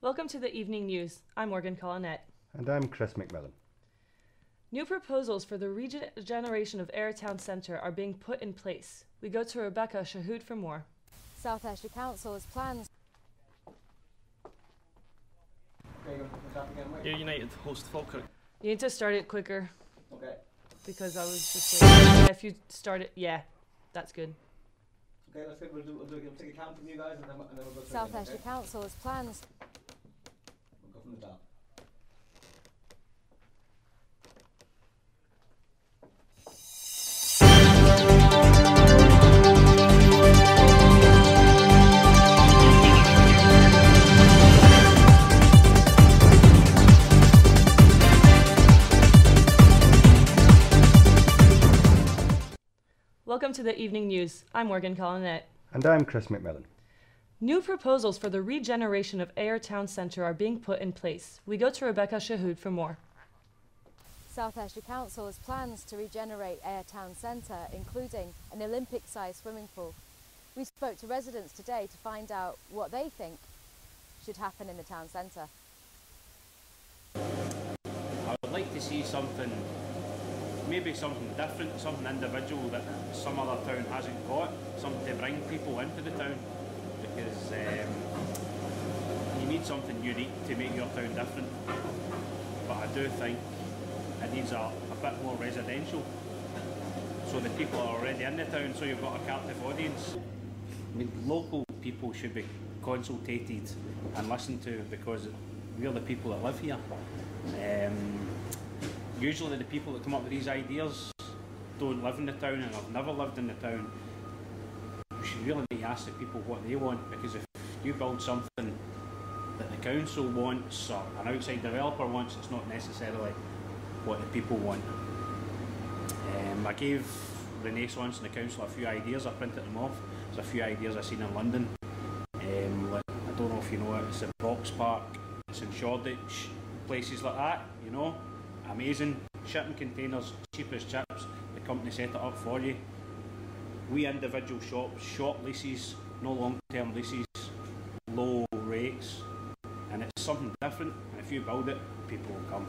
Welcome to the evening news. I'm Morgan Collinette. And I'm Chris McMillan. New proposals for the regeneration of Ayr Town Centre are being put in place. We go to Rebecca Shahood for more. South Ayrshire Council has plans. Ayr United host Falkirk. You need to start it quicker. Okay. Because I was just waiting. Yeah, if you start it, yeah, that's good. Okay, that's good. We'll take a count from you guys and then we'll go through South again, Ayrshire okay? Council has plans. We'll go from the top. Welcome to the evening news. I'm Morgan Collinette. And I'm Chris McMillan. New proposals for the regeneration of Ayr Town Centre are being put in place. We go to Rebecca Shahood for more. South Ayrshire Council has plans to regenerate Ayr Town Centre, including an Olympic-sized swimming pool. We spoke to residents today to find out what they think should happen in the town centre. I would like to see something, maybe something different, something individual that some other town hasn't got, something to bring people into the town, because you need something unique to make your town different. But I do think it needs a bit more residential, so the people are already in the town, so you've got a captive audience. I mean, local people should be consulted and listened to, because we're the people that live here. Usually the people that come up with these ideas don't live in the town and have never lived in the town. We should really need to ask the people what they want, because if you build something that the council wants or an outside developer wants, it's not necessarily what the people want. I gave Renaissance and the council a few ideas, I printed them off. There's a few ideas I've seen in London. Like, I don't know if you know it, it's in Box Park, it's in Shoreditch, places like that, you know. Amazing, shipping containers, cheap as chips, the company set it up for you. We individual shops, short leases, no long-term leases, low rates, and it's something different, and if you build it, people will come.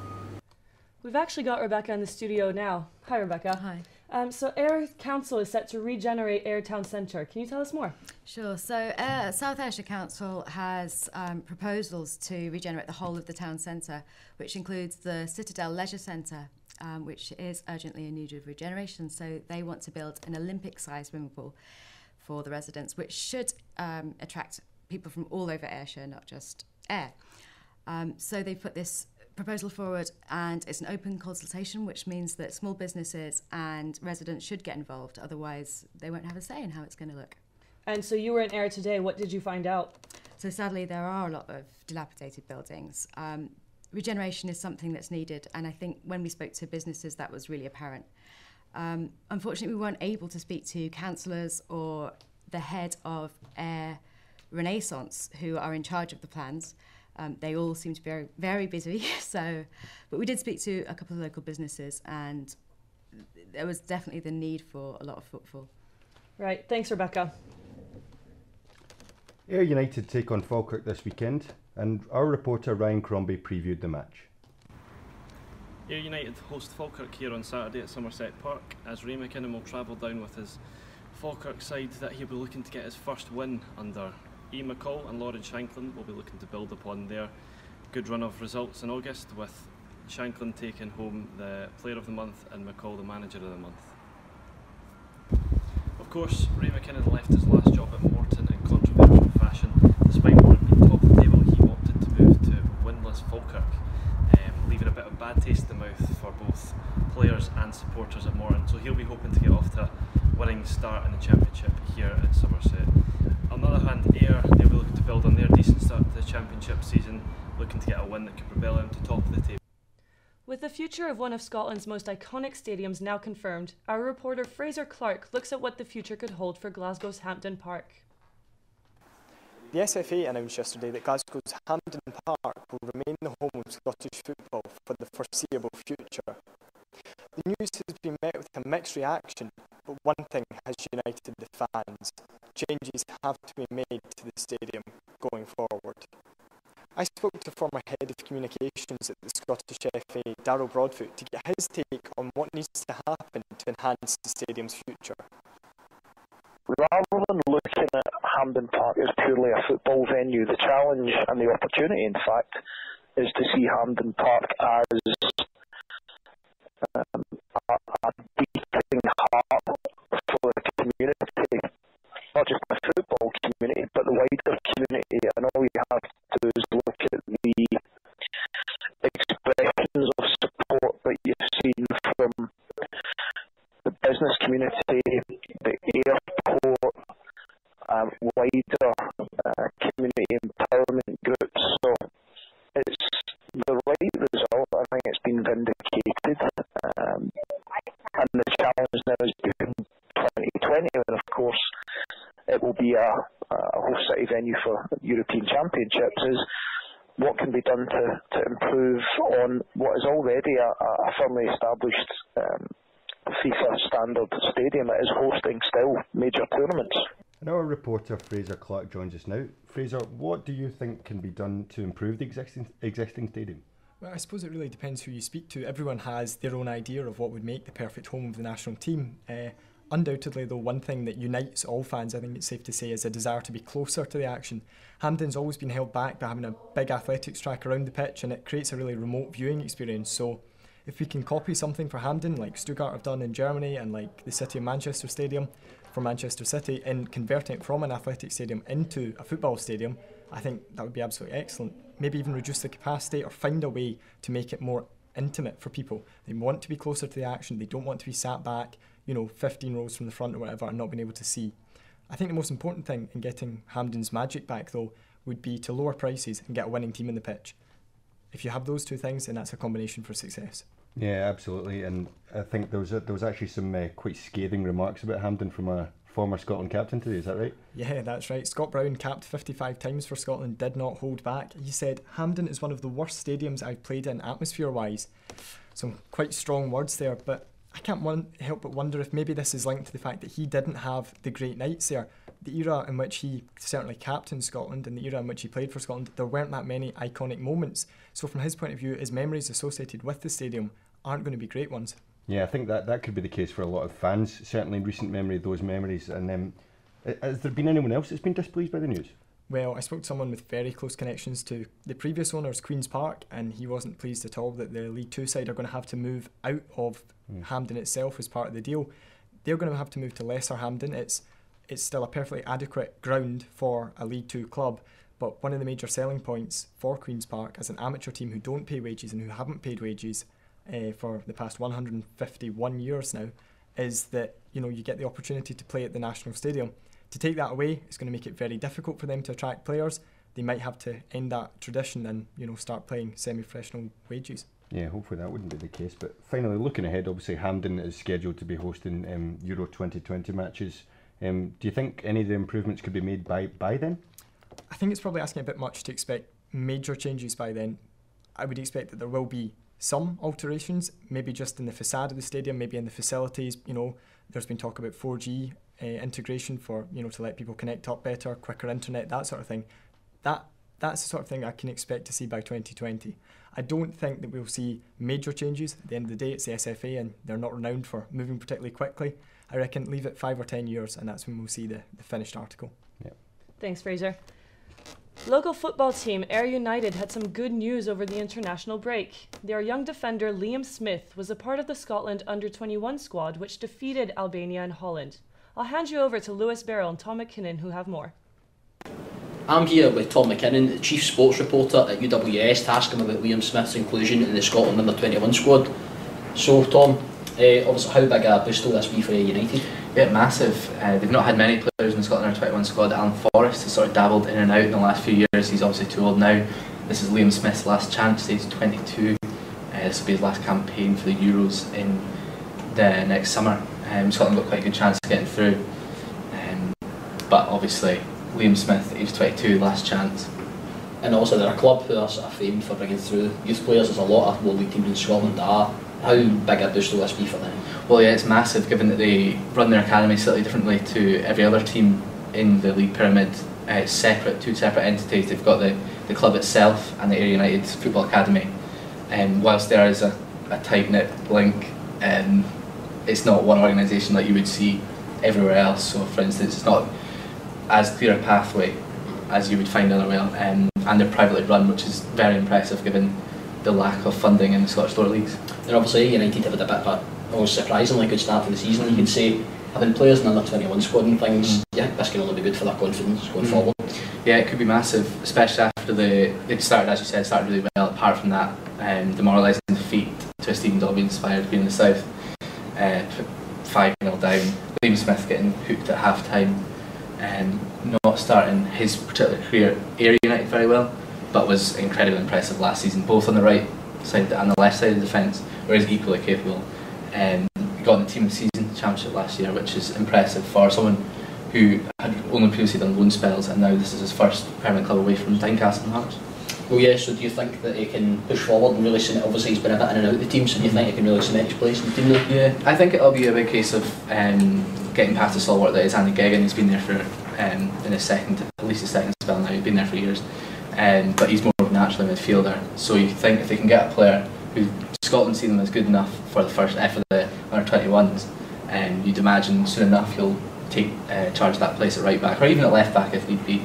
We've actually got Rebecca in the studio now. Hi, Rebecca. Hi. So Ayr Council is set to regenerate Ayr Town Centre. Can you tell us more? Sure. So South Ayrshire Council has proposals to regenerate the whole of the town centre, which includes the Citadel Leisure Centre, which is urgently in need of regeneration. So they want to build an Olympic-sized swimming pool for the residents, which should attract people from all over Ayrshire, not just Ayr. So they've put this proposal forward, and it's an open consultation, which means that small businesses and residents should get involved, otherwise they won't have a say in how it's going to look. And so you were in Ayr today. What did you find out? So sadly there are a lot of dilapidated buildings. Regeneration is something that's needed, and I think when we spoke to businesses that was really apparent. Unfortunately we weren't able to speak to councillors or the head of Ayr Renaissance, who are in charge of the plans. They all seem to be very, very busy, but we did speak to a couple of local businesses, and there was definitely the need for a lot of footfall. Right, thanks, Rebecca. Ayr United take on Falkirk this weekend, and our reporter Ryan Crombie previewed the match. Ayr United host Falkirk here on Saturday at Somerset Park, as Ray McKinnon will travel down with his Falkirk side that he'll be looking to get his first win under. Ian McCall and Lauren Shanklin will be looking to build upon their good run of results in August, with Shanklin taking home the Player of the Month and McCall the Manager of the Month. Of course, Ray McKinnon left his last job at Morton in controversial fashion. Despite Morton being top of the table, he opted to move to winless Falkirk, leaving a bit of bad taste in the mouth for both players and supporters at Morton. So he'll be hoping to get off to a winning start in the Championship here at Somerset. On the other hand, Ayr, they'll be looking to build on their decent start to the Championship season, looking to get a win that could propel them to top of the table. With the future of one of Scotland's most iconic stadiums now confirmed, our reporter Fraser Clark looks at what the future could hold for Glasgow's Hampden Park. The SFA announced yesterday that Glasgow's Hampden Park will remain the home of Scottish football for the foreseeable future. The news has been met with a mixed reaction, but one thing has united the fans. Changes have to be made to the stadium going forward. I spoke to former head of communications at the Scottish FA, Darryl Broadfoot, to get his take on what needs to happen to enhance the stadium's future. Rather than looking at Hampden Park as purely a football venue, the challenge and the opportunity, in fact, is to see Hampden Park as a beating heart for the community, not just the football community, but the wider community. And all you have to do is look at the expressions of support that you've seen from the business community, the airport, wider community empowerment groups. So it's the right result. I think it's been vindicated. And the challenge now is in 2020, and of course it will be a host city venue for European Championships, is what can be done to improve on what is already a firmly established FIFA standard stadium that is hosting still major tournaments. And our reporter Fraser Clark joins us now. Fraser, what do you think can be done to improve the existing stadium? Well, I suppose it really depends who you speak to. Everyone has their own idea of what would make the perfect home of the national team. Undoubtedly, though, one thing that unites all fans, I think it's safe to say, is a desire to be closer to the action. Hampden's always been held back by having a big athletics track around the pitch, and it creates a really remote viewing experience. So if we can copy something for Hampden, like Stuttgart have done in Germany, and like the City of Manchester Stadium for Manchester City, in converting it from an athletic stadium into a football stadium, I think that would be absolutely excellent. Maybe even reduce the capacity or find a way to make it more intimate for people. They want to be closer to the action, they don't want to be sat back, 15 rows from the front or whatever, and not being able to see. I think the most important thing in getting Hampden's magic back, though, would be to lower prices and get a winning team in the pitch. If you have those two things, then that's a combination for success. Yeah, absolutely. And I think there was actually some quite scathing remarks about Hampden from a former Scotland captain today, is that right? Yeah, that's right. Scott Brown, capped 55 times for Scotland, did not hold back. He said, "Hampden is one of the worst stadiums I've played in atmosphere-wise." Some quite strong words there, but I can't help but wonder if maybe this is linked to the fact that he didn't have the great nights there. The era in which he certainly captained Scotland and the era in which he played for Scotland, there weren't that many iconic moments. So from his point of view, his memories associated with the stadium aren't going to be great ones. Yeah, I think that could be the case for a lot of fans, certainly in recent memory, those memories. And has there been anyone else that's been displeased by the news? Well, I spoke to someone with very close connections to the previous owners, Queen's Park, and he wasn't pleased at all that the League Two side are going to have to move out of Hampden itself as part of the deal. They're going to have to move to Lesser Hampden. It's still a perfectly adequate ground for a League Two club, but one of the major selling points for Queen's Park as an amateur team who don't pay wages and who haven't paid wages for the past 151 years now is that you get the opportunity to play at the National Stadium. To take that away, it's going to make it very difficult for them to attract players. They might have to end that tradition and start playing semi-professional wages. Yeah, hopefully that wouldn't be the case. But finally, looking ahead, obviously Hampden is scheduled to be hosting Euro 2020 matches. Do you think any of the improvements could be made by then? I think it's probably asking a bit much to expect major changes by then. I would expect that there will be some alterations, maybe just in the facade of the stadium, maybe in the facilities. There's been talk about 4G integration for to let people connect up better, quicker internet, that sort of thing. That's the sort of thing I can expect to see by 2020. I don't think that we'll see major changes. At the end of the day, it's the SFA and they're not renowned for moving particularly quickly. I reckon leave it 5 or 10 years and that's when we'll see the finished article. Yeah. Thanks, Fraser. Local football team Ayr United had some good news over the international break. Their young defender Liam Smith was a part of the Scotland under-21 squad which defeated Albania and Holland. I'll hand you over to Lewis Beryl and Tom McKinnon who have more. I'm here with Tom McKinnon, the Chief Sports Reporter at UWS, to ask him about Liam Smith's inclusion in the Scotland under-21 squad. So Tom, obviously how big a boost will this be for Ayr United? Yeah, massive. They've not had many players in the Scotland under-21 squad. Alan Forrest has sort of dabbled in and out in the last few years. He's obviously too old now. This is Liam Smith's last chance. He's 22. This will be his last campaign for the Euros in the next summer. Scotland got quite a good chance of getting through. But obviously Liam Smith, he's 22, last chance. And also they're a club who are sort of famed for bringing through youth players, as a lot of low league teams in Scotland are. How big a boost will this be for them? Well, yeah, it's massive given that they run their academy slightly differently to every other team in the league pyramid. separate, two separate entities. They've got the club itself and the Ayr United Football Academy. Whilst there is a tight-knit link, it's not one organisation like you would see everywhere else. So for instance, it's not as clear a pathway as you would find elsewhere, and they're privately run, which is very impressive given the lack of funding in the Scottish lower leagues. And obviously United have had a bit of a almost surprisingly good start to the season. You can say having players in the under 21 squad and things, yeah, this can only be good for their confidence going forward. Yeah, it could be massive, especially after it started, as you said, started really well. Apart from that demoralising defeat to a Stephen Dobbie-inspired Green in the South, 5-0 down. Liam Smith getting hooked at half time, not starting his particular career at Ayr United very well, but was incredibly impressive last season, both on the right side and the left side of the defence, where he's equally capable. He got in the team of the season championship last year, which is impressive for someone who had only previously done loan spells, and now this is his first permanent club away from Tynecastle and Hearts. Well, yeah, so do you think that he can push forward and really cement? Obviously he's been a bit in and out of the team, so do you think he can really cement his place in the team now? Yeah, I think it'll be a big case of getting past the stalwart that is Andy Geoghegan. He's been there for in his second, at least his second spell now. He's been there for years, but he's more of a natural midfielder. So you think if they can get a player who Scotland see them as good enough for the first for the under 21s, you'd imagine soon enough he'll take charge of that place at right back or even at left back if need be.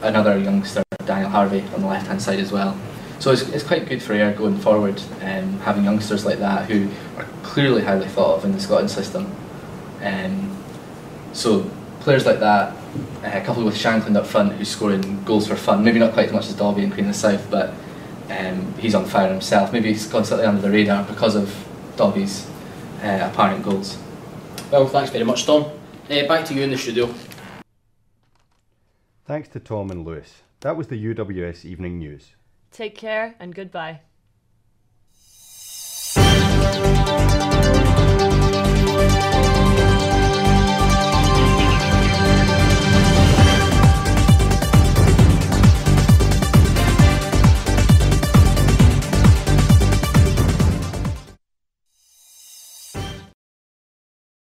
Another youngster, Daniel Harvey, on the left hand side as well. So it's quite good for Ayr going forward, having youngsters like that who are clearly highly thought of in the Scotland system. So players like that, coupled with Shankland up front, who's scoring goals for fun, maybe not quite as much as Dobby and Queen of the South, but he's on fire himself. Maybe he's gone slightly under the radar because of Dobby's apparent goals. Well, thanks very much, Tom. Back to you in the studio. Thanks to Tom and Lewis. That was the UWS Evening News. Take care and goodbye.